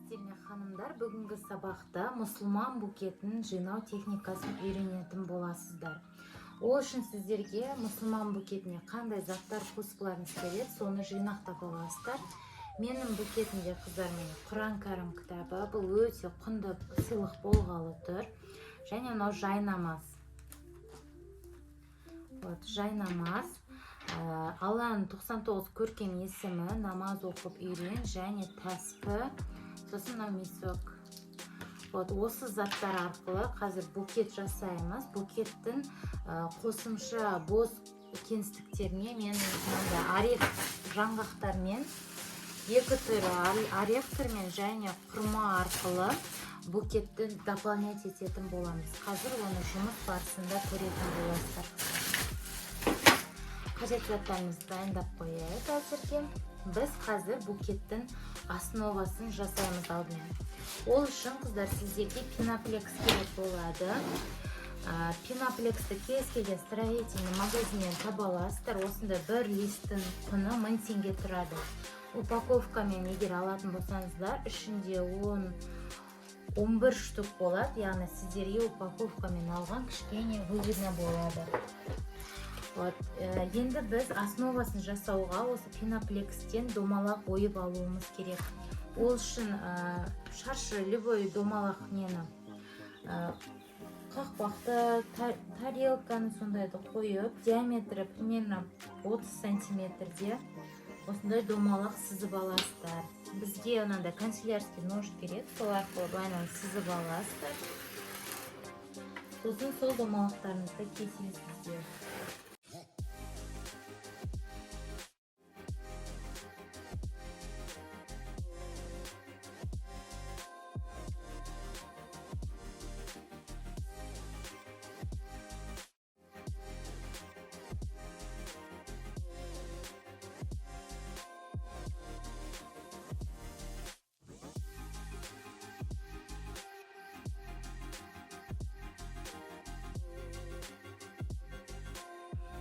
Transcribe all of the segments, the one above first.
Сіздерге ханымдар, бүгінгі сабақта мұсылман букетін жинау техникасын үйренетін боласыздар. Ол үшін сіздерге мұсылман букетіне қандай заттар қосыларыңыз келеді, соны жинақтап аласыздар. Менің букетімде қыздар міне Құран кәрім кітабы, бұл өте құнды сыйлық болғалы тұр. Және мынау жайнамаз. Жайнамаз. Алланың 99 көркем есімі, намаз оқып үйрен және тәспі, сосын мынау мисок. Осы заттар арқылы қазір букет жасаймыз. Букеттің қосымша бос кеңістіктеріне мен орех жаңғақтармен, екі түрі орехтармен және құрма арқылы букетті дополнять ететін боламыз. Қазір оны жұмыс барысында көретін боласыздар. Қажет заттарымызды дайындап қояйық әзірге. Біз қазір букеттің основасын жасаймыз алдымен. Ол үшін қыздар сіздерге пеноплекс керек болады. Пеноплексті кез келген строительный магазиннен таба аласыздар. Осында бір листтің құны 1000 теңге тұрады. Упаковкамен егер алатын болсаңыздар, ішінде 11 штук болады. Яғни сіздерге упаковкамен алған кішкене выгодно болады. Енді біз основасын жасауға осы пеноплекстен домалақ ойып алуымыз керек. Ол үшін шаршы любой домалақ нені қақпақты, тарелканы сондайды қойып, диаметрі примерно 30 сантиметрде осындай домалақ сызып аласыздар. Бізге онанда канцелярский нож керек, сол арқылы байланып сызып аласыздар. Сосын сол домалақтарыңызды кесесіздер.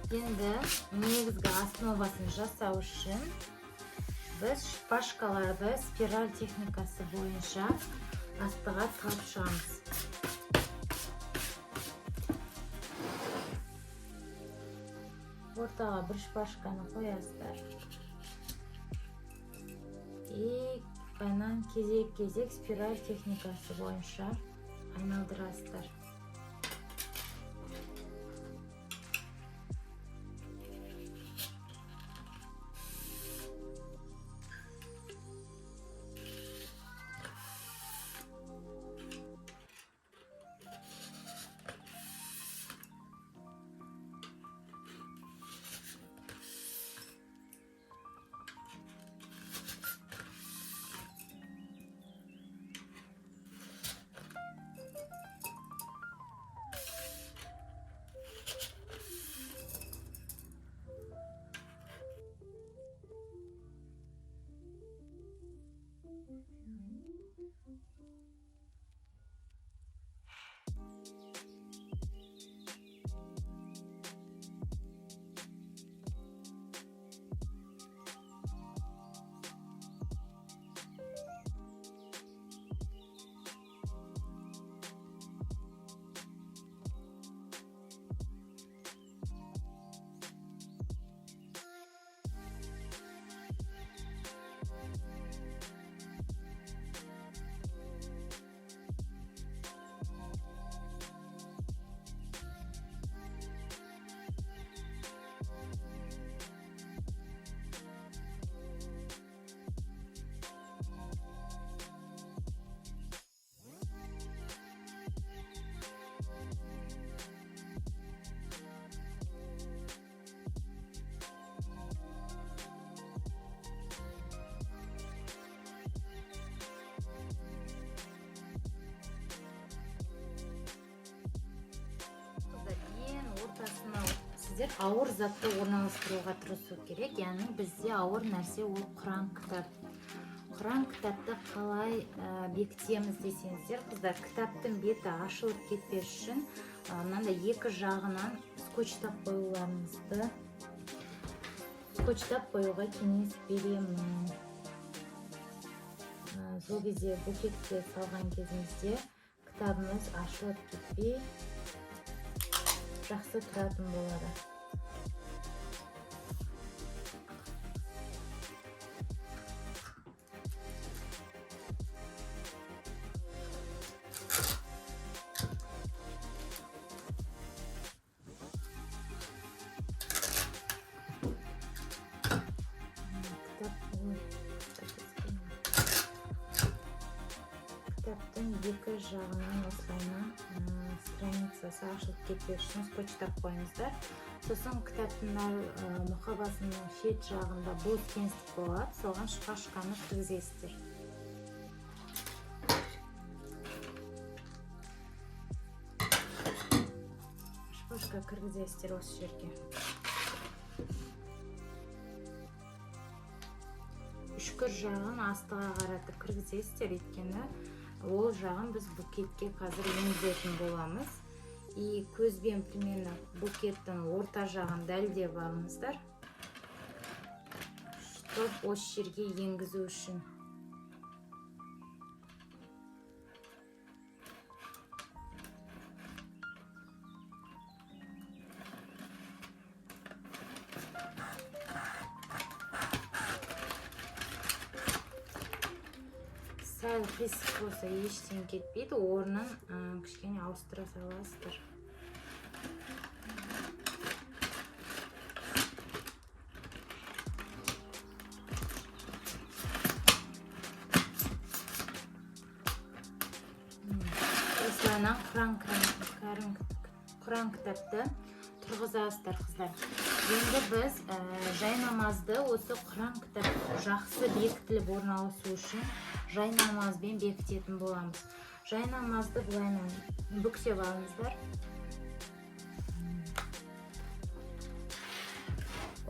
Енді негізгі основасын жасау үшін біз шпажкаларды спираль техникасы бойынша астыға тапшымыз. Ортаға бір шпажканы қоясыздар. И қайнан кезек-кезек спираль техникасы бойынша айналдырасыздар. Сіздер ауыр затты орналастыруға тырысу керек, яғни бізде ауыр нәрсе ол Құран кітап. Құран кітапты қалай бекітеміз десеңіздер, қыздар, кітаптың беті ашылып кетпес үшін мынандай екі жағынан скотчтап қоюларыңызды скотчтап қоюға кеңес беремін. сол кезде букетке салған кезімізде кітабымыз ашылып кетпей жақсы тұратын болады. Кітаптың екі жағының осылайна страницасы ашылып кетпес үшін скотчтап қойыңыздар. Сосын кітаптың мұқабасының шет жағында бос кеңістік болады, соған шпажканы кіргізесіздер. Шпажка кіргізесіздер осы жерге. Үшкір жағын астыға қаратып кіргізесіздер, өйткені ол жағын біз букетке қазір енгізетін боламыз. И көзбен примерно букеттің орта жағын дәлдеп алыңыздар, чтоб осы жерге енгізу үшін. Сәл қисық болса ештеңе кетпейді, орнын кішкене ауыстыра саласыздар. Осылайынан құран кітапты тұрғызасыздар, қыздар. Енді біз жайнамазды осы құран кітап жақсы бекітіліп орналасу үшін жайнамазбен бекітетін боламыз. Жайнамазды былайынан бүктеп алыңыздар.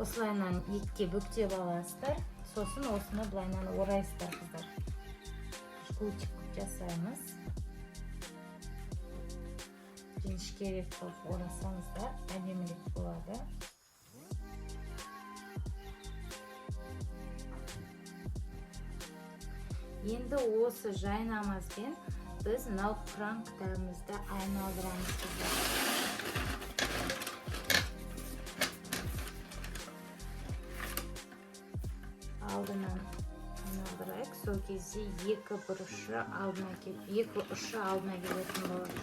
Осылайынан етке бүктеп аласыздар. Сосын осыны былайынан орайсыздар, қыздар. Жгутик жасаймыз. Жіңішкерек қылып орасаңыздар, әдемірек болады. Енді осы жайнамазбен біз мынау құран кітабымызды айналдырамыз, қыздар. Алдынан айналдырайық. Сол кезде екі ұшы алдына келетін болады.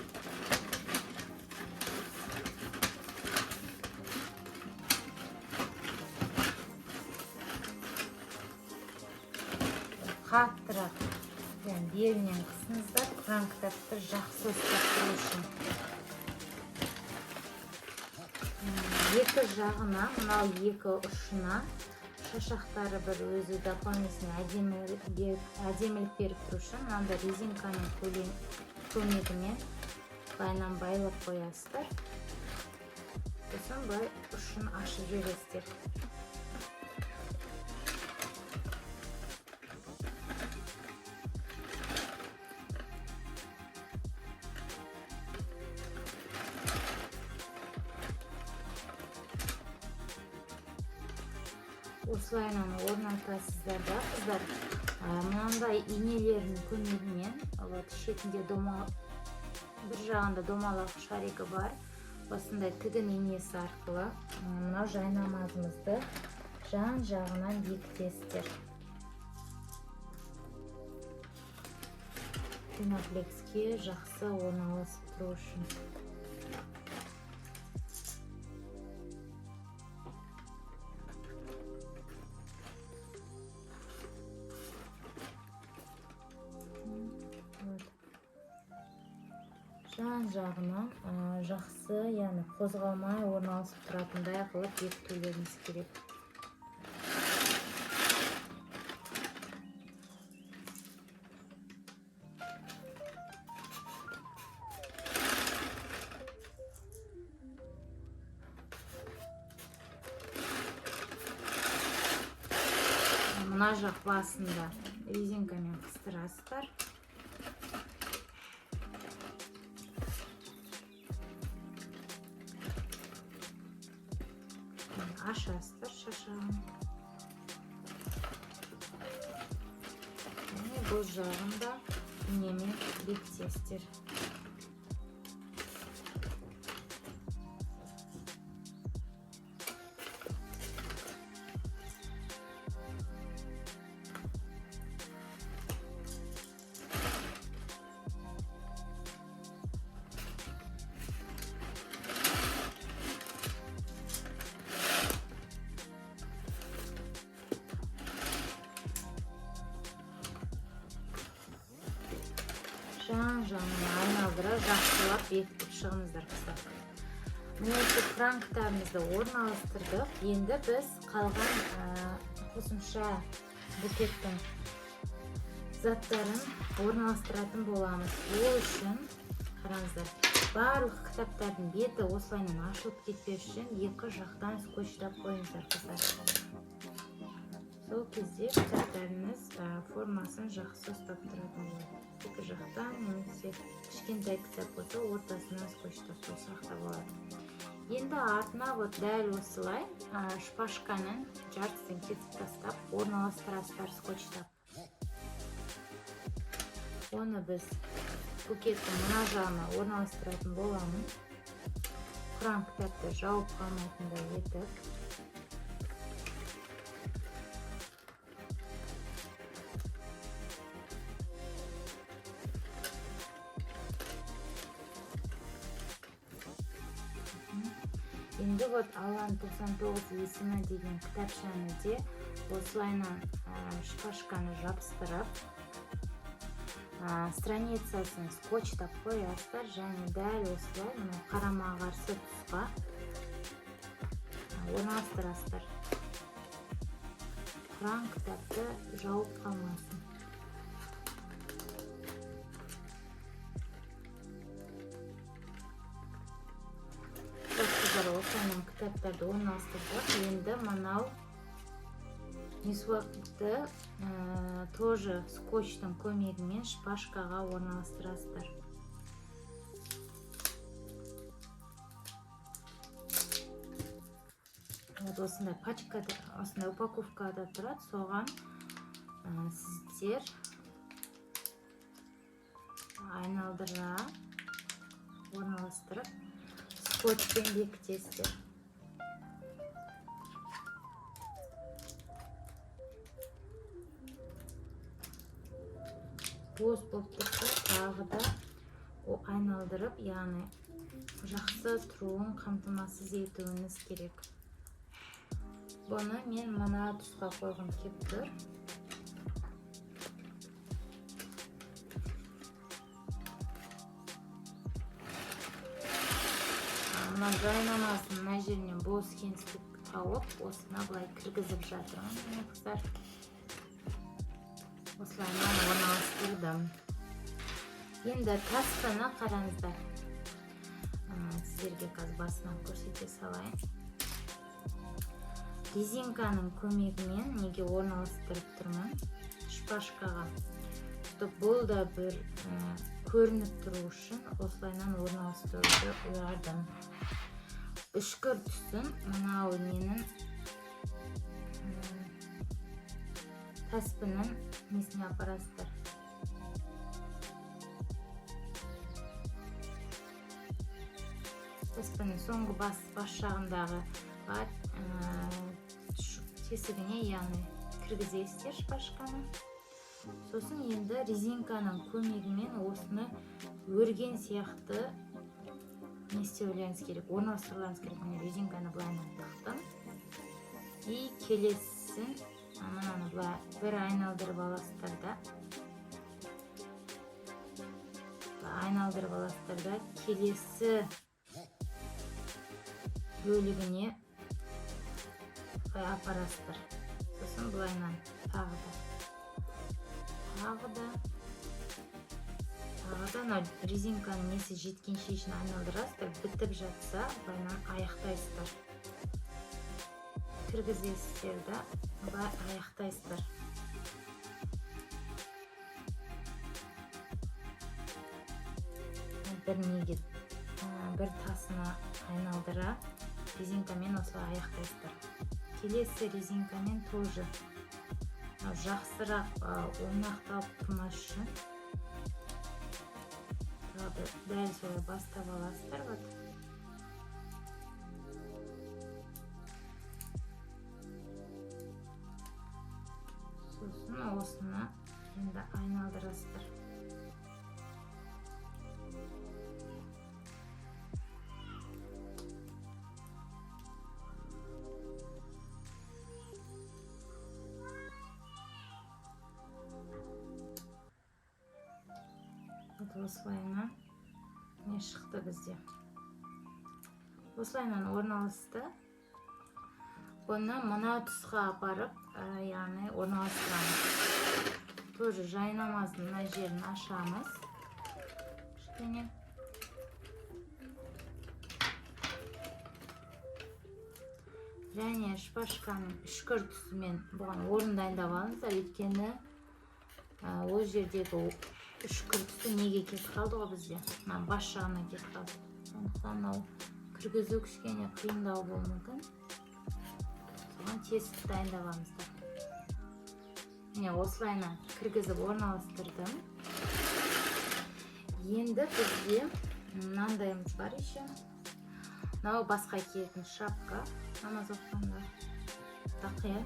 Қаттырақ белінен қысыңыздар, құран кітапты жақсы ұстап тұру үшін. Екі жағына, мынау екі ұшына шашақтары бір өзі дополнительный әдемілік беріп тұру үшін мынандай резинканың көмегімен былайынан байлап қоясыздар. Сосын былай ұшын ашып жібересіздер. Осылайынан орнатасыздар да, қыздар. Мынандай инелердің көмегімен, шетінде бір жағында домалақ шаригі бар. Осындай тігін инесі арқылы мынау жайнамазымызды жан жағынан бекітесіздер. Пеноплекске жақсы орналасып тұру үшін. Жан жағынан жақсы, яғни қозғалмай орналасып тұратындай қылып бекітулеріңіз керек. Мына жақ басында резинкамен қыстырасыздар. Ашасыздар шашағын. бұл жағын да немен бекітесіздер. Жан-жағын айналдыра жақсылап бекітіп шығыңыздар қыздар. Міне франк кітабымызды орналастырдық. Енді біз қалған қосымша букеттің заттарын орналастыратын боламыз. Ол үшін қараңыздар, барлық кітаптардың беті осылайынан ашылып кетпеу үшін екі жақтан скотчтап қойыңыздар қыздар. Сол кезде кітаптарыңыз формасын жақсы ұстап тұратын болады. Екі жақтан немесе кішкентай кітап болса ортасына скотчтап қойсақ та болады. Енді артына дәл осылай шпажканың жартысын кесіп тастап орналастырасыздар скотчтап. Оны біз букеттің мына жағына орналастыратын боламыз. Құран кітапты жауып қалмайтындай етіп. Енді Алланың 99 есімі деген кітапшаны де осылайынан шпажканы жабыстырып, страницасын скотчтап қоясыздар және дәл осылай қарама қарсы тұсқа орналастырасыздар. Құран кітапты жауып қалмасын. Осылайынан кітаптарды орналастырдық. Енді мынау месуакты тоже скотчтың көмегімен шпажкаға орналастырасыздар. Осындай пачкада, осындай упаковкада тұрады. Соған сіздер айналдыра орналастырып скотчпен бекітесіздер. Бос болып тұрса, тағы да айналдырып, яғни жақсы тұруын қамтамасыз етуіңіз керек. Бұны мен мына тұсқа қойғым келіп тұр. Мына жайнамасын мына жерінен бос кеңістік алып, осына былай кіргізіп жатырмын. Қыздар, осылайынан орналастырдым. Енді таспаны қараңыздар. Сіздерге қазір басынан көрсете салайын. Резинканың көмегімен неге орналастырып тұрмын? Шпажкаға. Бұл да бір көрініп тұру үшін осылайынан орналастыруды ұйардым. Үшкір түсін мынау ненің таспының несіне апарасыздар. Таспының соңғы бас жағындағы тесігіне, яғни кіргізесіздер шпажканы. Сосын енді резинканың көмегімен осыны өрген сияқты не істеулеріңіз керек, орналастыруларыңыз керек. Міне резинканы былайынан тақтым. И келесін мынаны былай бір айналдырып аласыздар да. Айналдырып аласыздар да, келесі бөлігіне апарасыздар. Сосын былайынан тағы да резинканың несі жеткенше ішін айналдырасыздар. Бітіп жатса, былайынан аяқтайсыздар. Кіргізесіздер да, былай аяқтайсыздар. Бір тасына айналдыра, резинкамен осылай аяқтайсыздар. Келесі резинкамен тоже жақсырақ орнақталып тұрмас үшін дәл солай бастап аласыздар. Сосын осыны енді айналдырасыздар. Осылайынан не шықты бізде. Осылайынан орналасты. Бұны мына тұсқа апарып, яғни орналастырамыз. Тоже жайнамаздың мына жерін ашамыз. Кішкене. Және шпажканың үшкір тұсымен бұған орын дайындап алыңыздар, өйткені ол жердегі үшкір тұсы неге кетіп қалды ғой бізде? Бас жағына кетіп қалды. Сондықтан кіргізу кішкене қиындау болуы мүмкін. Соған тесік дайындап алыңыздар. Міне осылайынан кіргізіп орналастырдым. Енді бізде мынандайымыз бар еще. Мынау басқа киетін шапка. Намаз оқығанда тақия.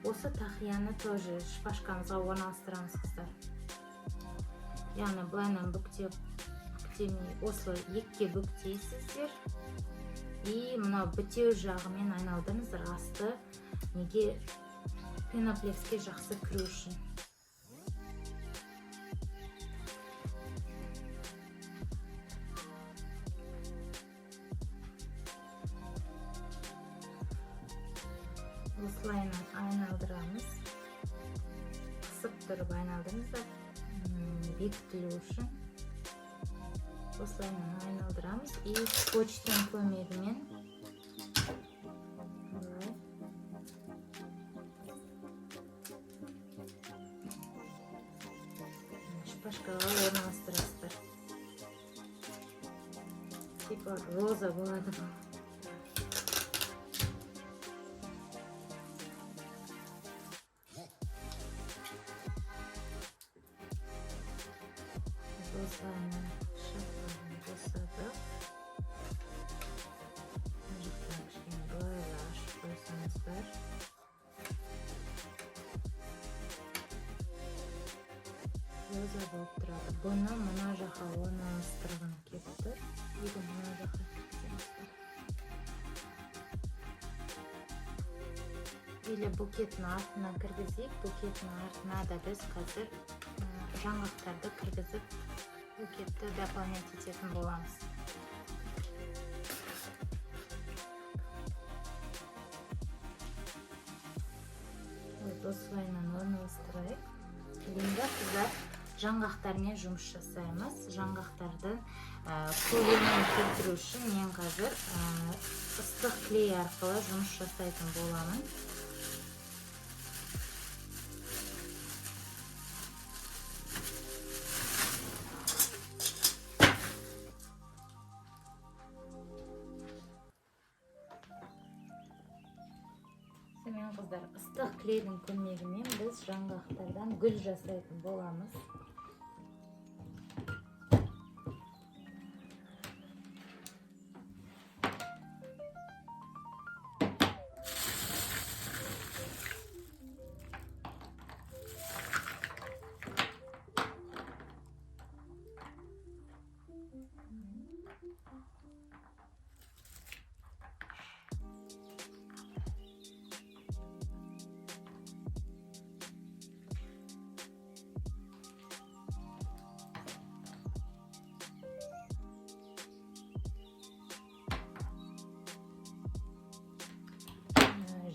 Осы тақияны тоже шпажкамызға орналастырамыз, қыздар. Яғни былайынан бүктемей, осылай екке бүктейсіздер. И мынау бітеу жағымен айналдырыңыздар, асты неге пеноплекске жақсы кіру үшін. Осылайынан айналдырамыз. Қысып тұрып айналдырыңыздар. Бекітілу үшін. Осылайынан айналдырамыз. И скотчтың көмегімен шпажкаға орналастырасыздар. Типа роза болады бұл. Осылайынан шапканы босатып, мына жақтан кішкене былай ашып қойсаңыздар. Роза болып тұрады. Бұны мына жаққа орналастырғым келіп тұр. Енді мына жаққа кетсеңіздер. Или букеттің артына кіргізейік. Букеттің артына да біз қазір жаңғақтарды кіргізіп букетті дополнять ететін боламыз. Осылайынан орналастырайық. Енді қыздар жаңғақтармен жұмыс жасаймыз. Жаңғақтарды көлемін келтіру үшін мен қазір ыстық клей арқылы жұмыс жасайтын боламын. Сонымен қыздар, ыстық клейдің көмегімен біз жаңғақтардан гүл жасайтын боламыз.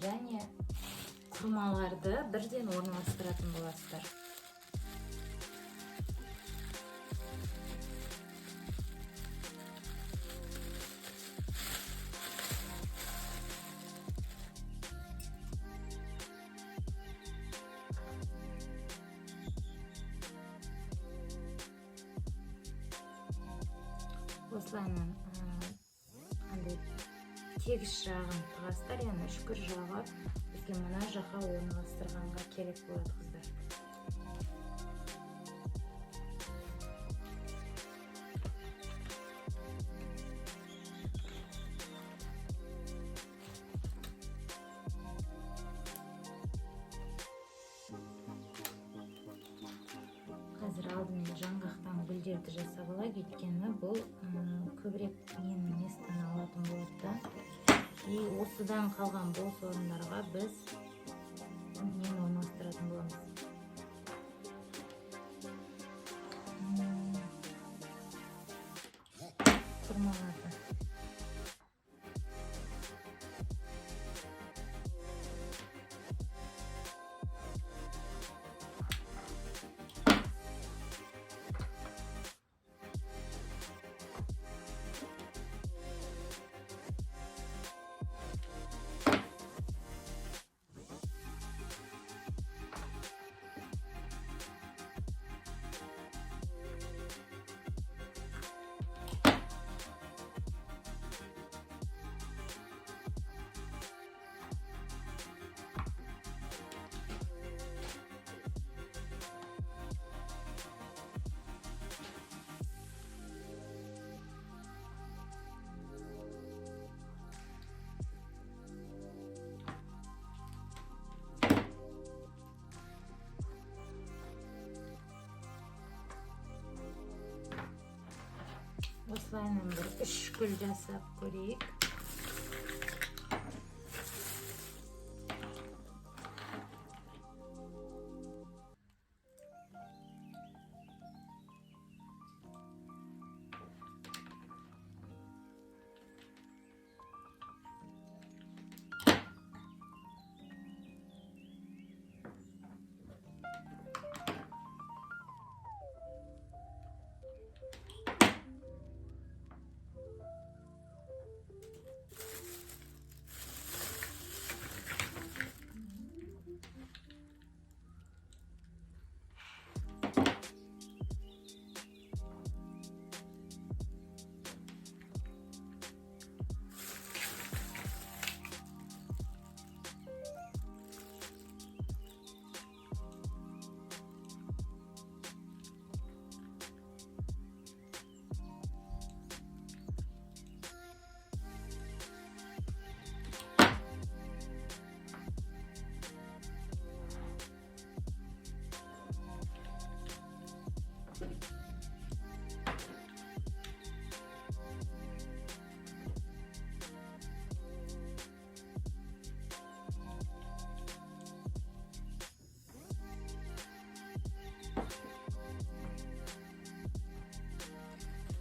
Және құрмаларды бірден орналастыратын боласыздар. Осылайынан тегіс жағын тығасыздар, яғни үшкір жағы бізге мына жаққа орналастырғанға керек болады қыздар. Қазір алдымен жаңғақтан гүлдерді жасап алайық, өйткені бұл көбірек менің местен алатын болады да. И осыдан қалған бос орындарға біз нені орналастыратын боламыз. Құрмаларды. Осылайынан бір 3 гүл жасап көрейік.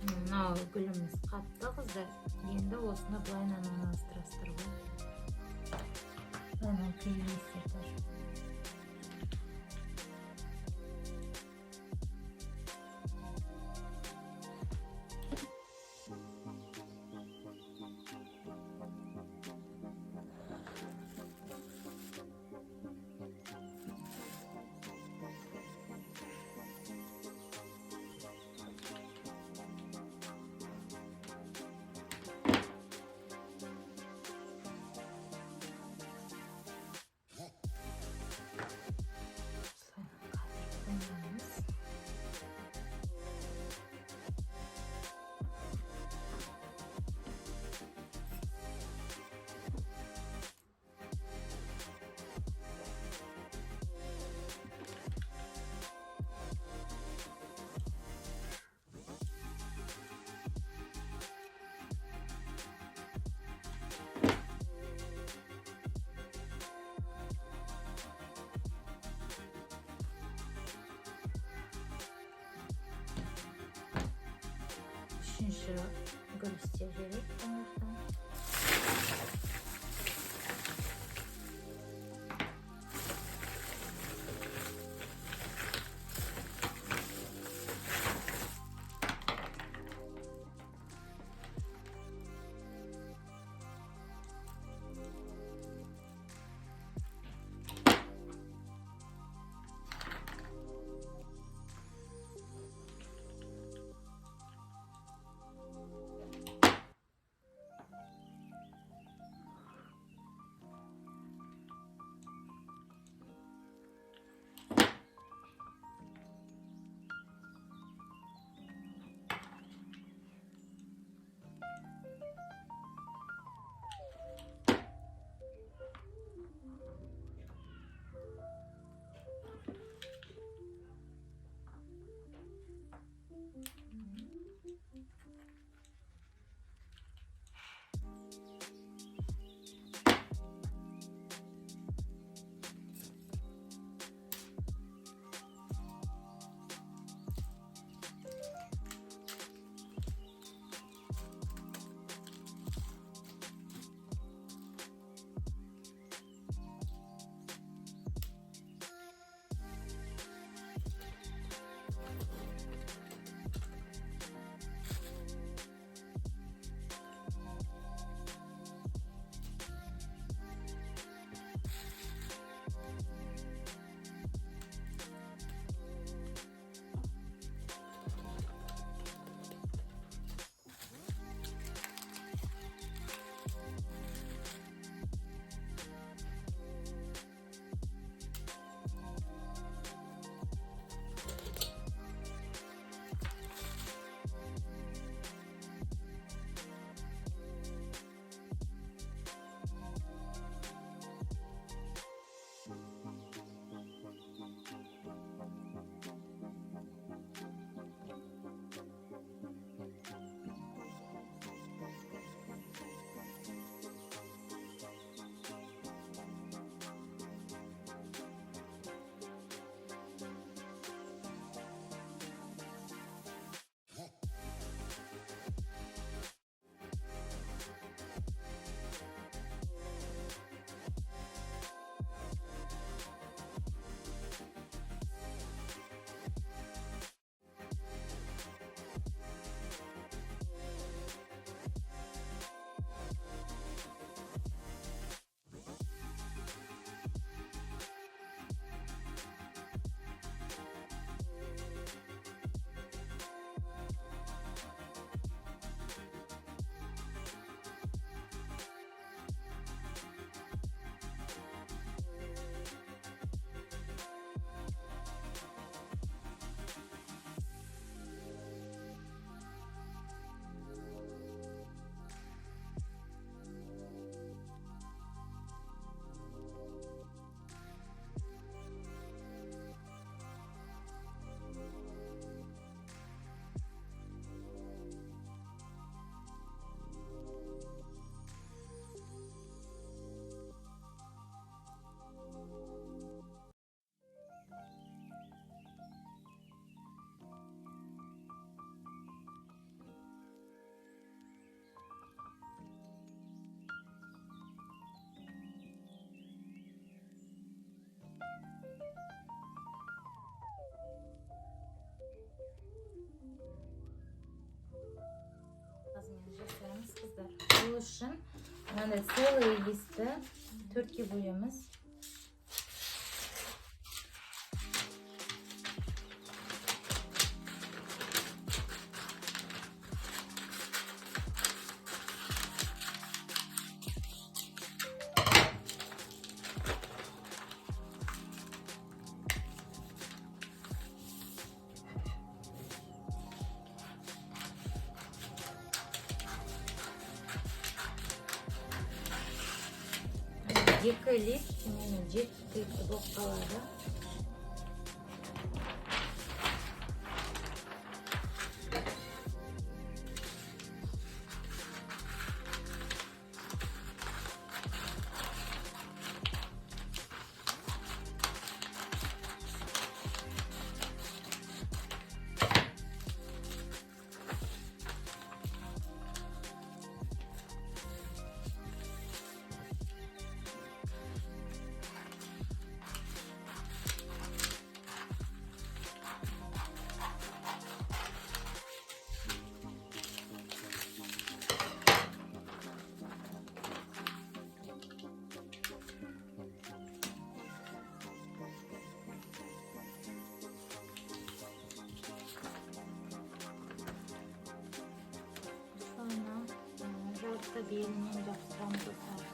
Мынау гүліміз қатты қыздар. Енді осыны былайынан орналастырасыздар ғой. Былайынан көйлесіздер. Üçüncü gül isteyerek bunlardan. жасаймыз қыздар. Бұл үшін мынандай целый листті төртке бөлеміз. Екі лист менің жеткілікті болып қалады. Жарты белінен жапсырамыз осылай.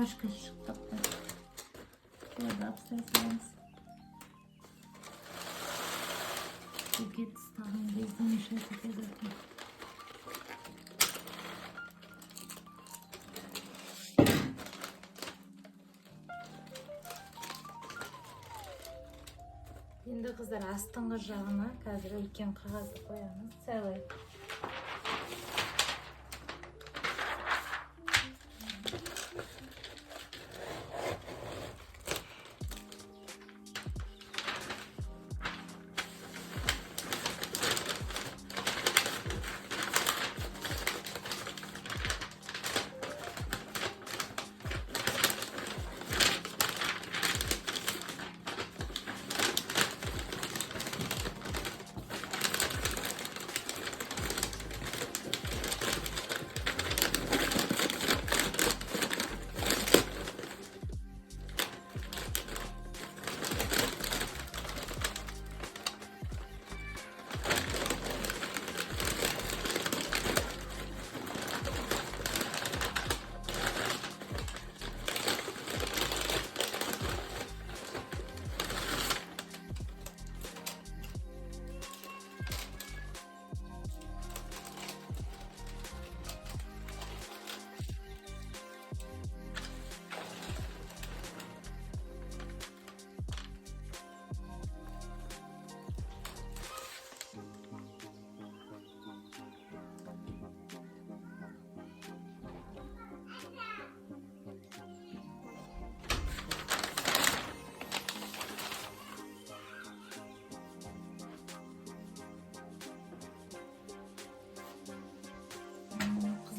Koşka çıktık. Şöyle abseslerimiz. Buket ставим здесь замешать обязательно. Енді қыздар астыңғы жағына қазір үлкен қағазды қоямыз. Целый.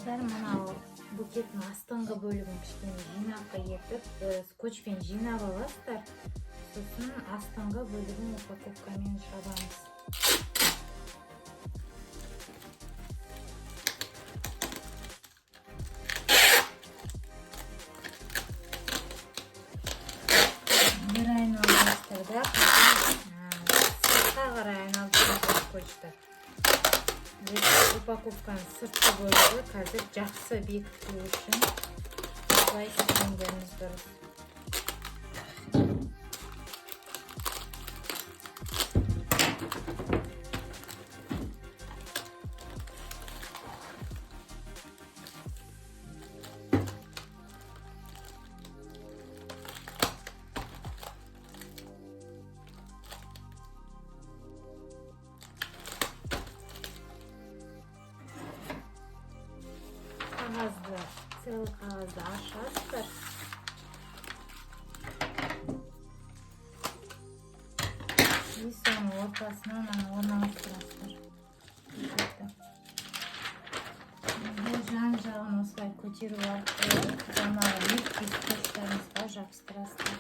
Қыздар, мынау букеттің астыңғы бөлігін кішкене жинаққа етіп, скотчпен жинап аласыздар. Сосын астыңғы бөлігін упаковкамен жабамыз. Бір айналдырыстыр да, сыртқа қарай айналдырып скотчтар. Упаковканың сыртқы бөлігі қазір жақсы бекіту үшін осылай істегеніміз дұрыс. Целый қағазды ашасыздар. И соның ортасынан орналастырасыздар. Жан жағын осылай көтеру арқылы жаңағы лифтік скотчтарыңызға жабыстырасыздар.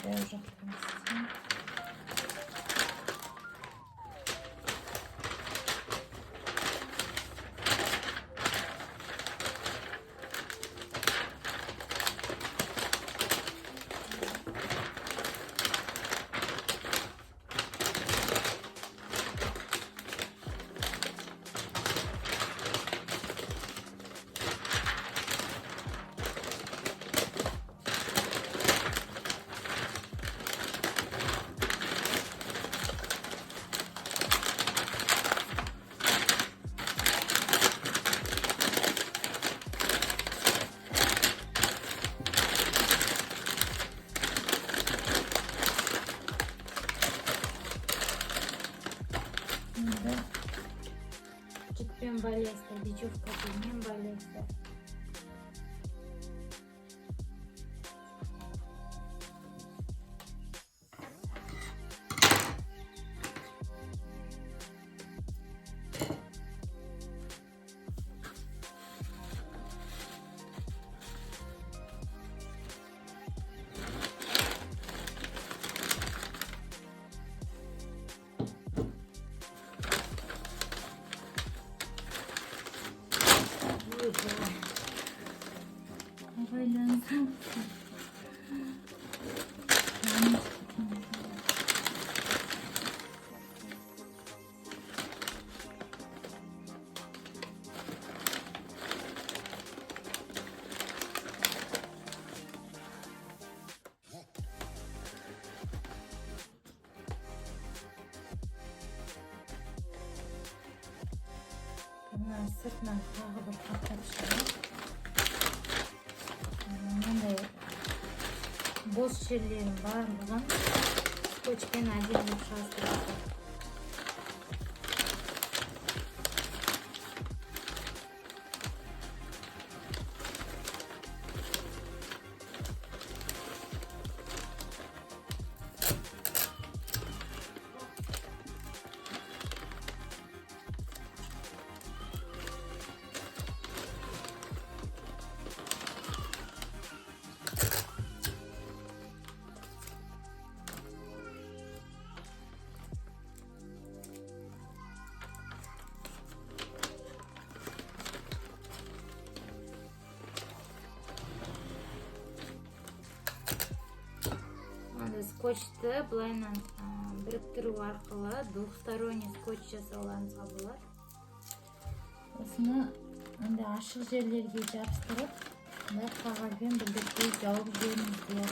Дәу жақтырасыздар. Жіппен байлайсыздар, бечевка белмен байлайсыздар. Good job. сыртынан тағы бір қаптап шығамын. Мынандай бос жерлерін барлығын скотчпен әдемілеп жаздырады. Скотчты былайынан біріктіру арқылы двухсторонний скотч жасауларыңызға болады. Осыны ашық жерлерге жабыстырып, қағазбен бірдікте жауып жіберіңіздер.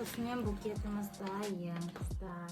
осымен букетіміз дайын қыздар.